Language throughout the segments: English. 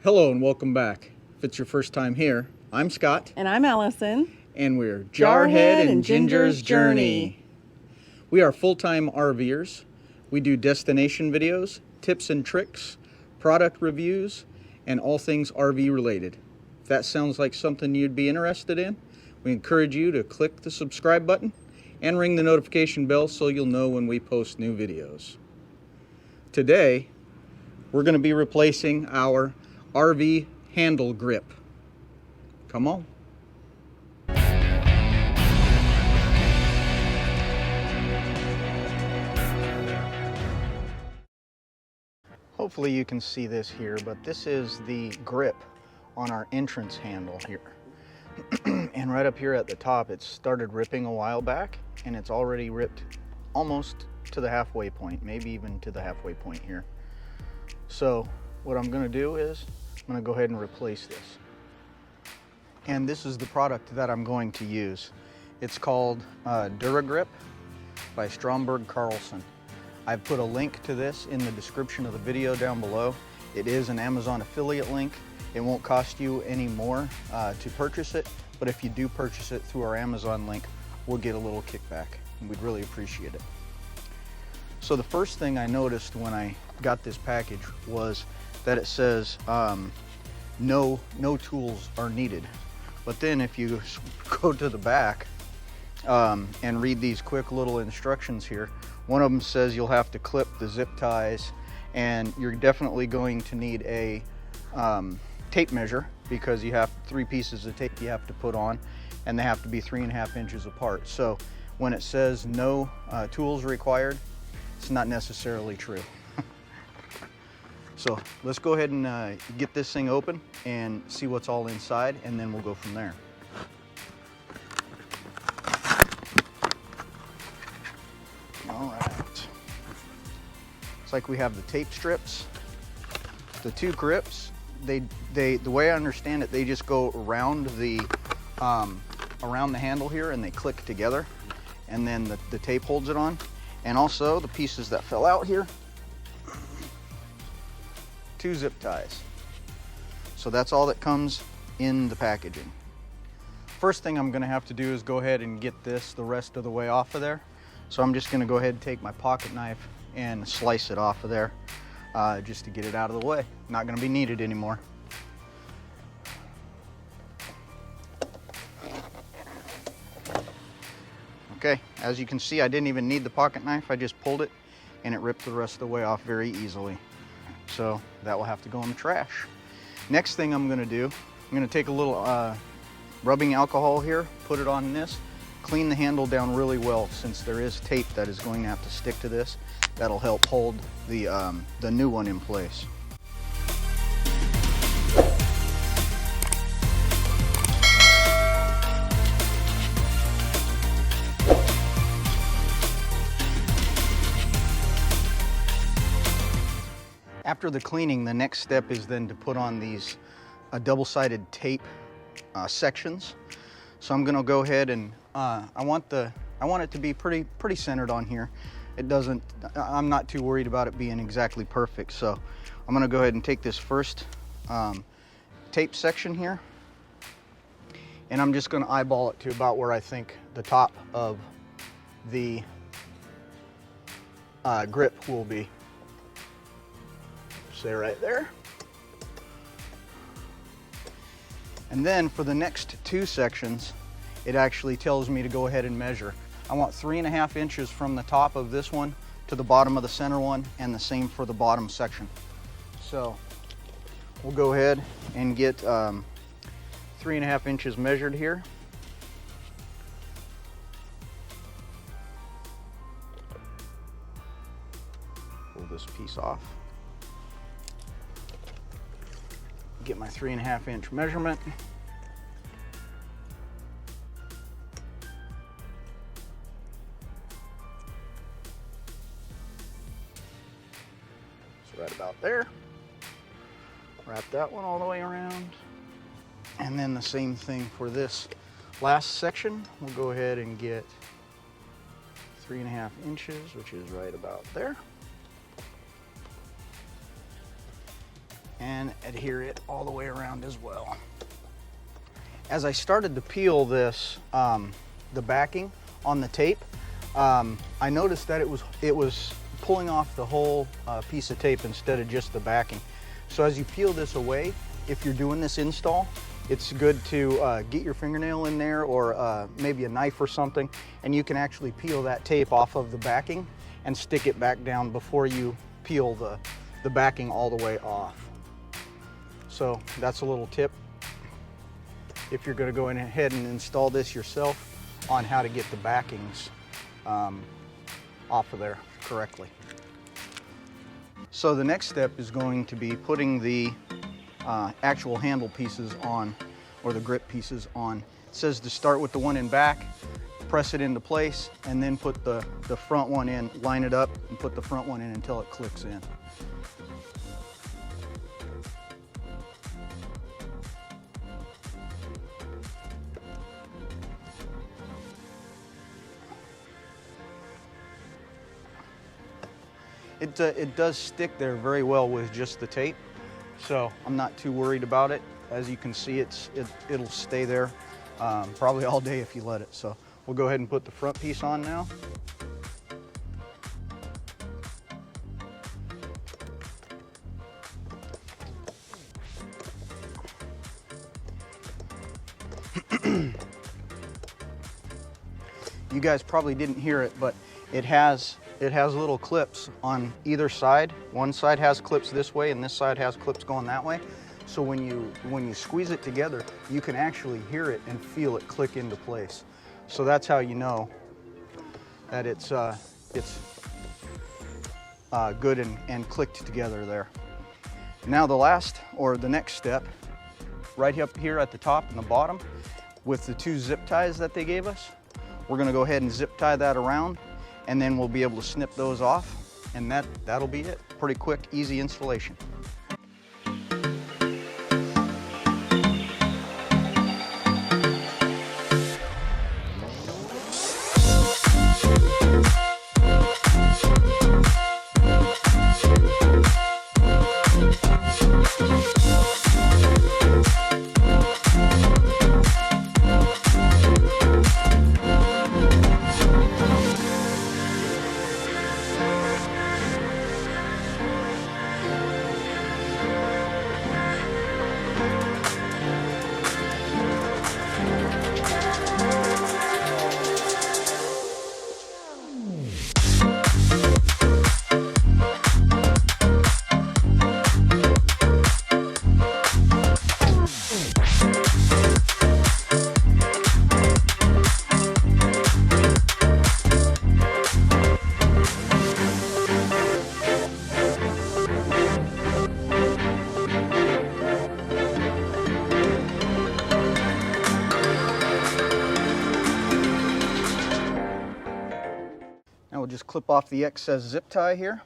Hello and welcome back. If it's your first time here, I'm Scott. And I'm Allison. And we're Jarhead and Ginger's Journey. We are full-time RVers. We do destination videos, tips and tricks, product reviews, and all things RV related. If that sounds like something you'd be interested in, we encourage you to click the subscribe button and ring the notification bell so you'll know when we post new videos. Today, we're going to be replacing our RV handle grip. Come on. Hopefully you can see this here, but this is the grip on our entrance handle here. And right up here at the top, it started ripping a while back, and it's already ripped almost to the halfway point, maybe even to the halfway point here. So what I'm going to do is I'm going to go ahead and replace this. And this is the product that I'm going to use. It's called DuraGrip by Stromberg Carlson. I've put a link to this in the description of the video down below. It is an Amazon affiliate link. It won't cost you any more to purchase it, but if you do purchase it through our Amazon link, we'll get a little kickback, and we'd really appreciate it. So the first thing I noticed when I got this package was that it says no tools are needed. But then if you go to the back and read these quick little instructions here, one of them says you'll have to clip the zip ties, and you're definitely going to need a tape measure, because you have 3 pieces of tape you have to put on, and they have to be 3.5 inches apart. So when it says no tools required, it's not necessarily true. So let's go ahead and get this thing open and see what's all inside, and then we'll go from there. All right. Looks like we have the tape strips. The 2 grips, the way I understand it, they just go around the handle here, and they click together, and then the tape holds it on. And also the pieces that fell out here, 2 zip ties. So that's all that comes in the packaging. First thing I'm going to have to do is go ahead and get this the rest of the way off of there. So I'm just going to go ahead and take my pocket knife and slice it off of there just to get it out of the way. Not going to be needed anymore. Okay, as you can see, I didn't even need the pocket knife. I just pulled it and it ripped the rest of the way off very easily. So that will have to go in the trash. Next thing I'm gonna do, I'm gonna take a little rubbing alcohol here, put it on this, clean the handle down really well, since there is tape that is going to have to stick to this. That'll help hold the new one in place. After the cleaning, the next step is then to put on these double-sided tape sections. So I'm going to go ahead and I want it to be pretty centered on here. I'm not too worried about it being exactly perfect. So I'm going to go ahead and take this first tape section here, and I'm just going to eyeball it to about where I think the top of the grip will be. Say right there. And then for the next 2 sections, it actually tells me to go ahead and measure. I want 3.5 inches from the top of this one to the bottom of the center one, and the same for the bottom section. So we'll go ahead and get 3.5 inches measured here. Pull this piece off. Get my 3.5 inch measurement. So right about there. Wrap that one all the way around. And then the same thing for this last section. We'll go ahead and get 3.5 inches, which is right about there. and adhere it all the way around as well. As I started to peel this, the backing on the tape, I noticed that it was pulling off the whole piece of tape instead of just the backing. So as you peel this away, if you're doing this install, it's good to get your fingernail in there, or maybe a knife or something, and you can actually peel that tape off of the backing and stick it back down before you peel the backing all the way off. So that's a little tip if you're going to go ahead and install this yourself on how to get the backings off of there correctly. So the next step is going to be putting the actual handle pieces on, or the grip pieces on. It says to start with the one in back, press it into place, and then put the front one in, line it up, and put the front one in until it clicks in. It does stick there very well with just the tape, so I'm not too worried about it. As you can see, it'll stay there probably all day if you let it. So we'll go ahead and put the front piece on now. You guys probably didn't hear it, but it has little clips on either side. One side has clips this way and this side has clips going that way. So when you squeeze it together, you can actually hear it and feel it click into place. So that's how you know that it's good and clicked together there. Now the next step, right up here at the top and the bottom, with the two zip ties that they gave us, we're gonna go ahead and zip tie that around, and then we'll be able to snip those off, and that'll be it. Pretty quick, easy installation. Now we'll just clip off the excess zip tie here.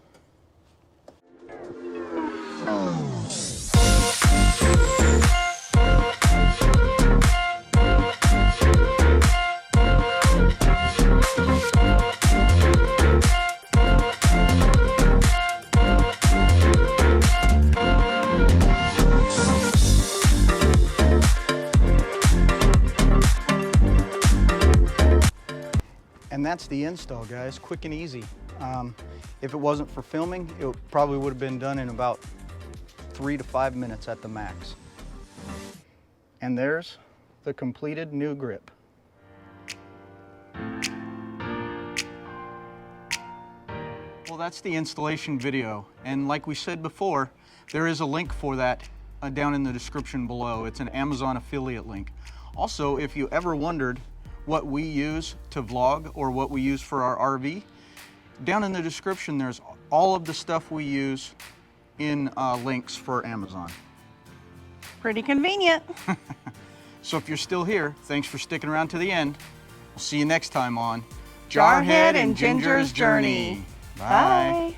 And that's the install, guys. Quick and easy. If it wasn't for filming, it probably would have been done in about 3 to 5 minutes at the max. And there's the completed new grip. Well, that's the installation video. And like we said before, there is a link for that down in the description below. It's an Amazon affiliate link. Also, if you ever wondered what we use to vlog or what we use for our RV, down in the description there's all of the stuff we use in links for Amazon. Pretty convenient. So if you're still here, thanks for sticking around to the end. We'll see you next time on Jarhead and Ginger's Journey. Bye.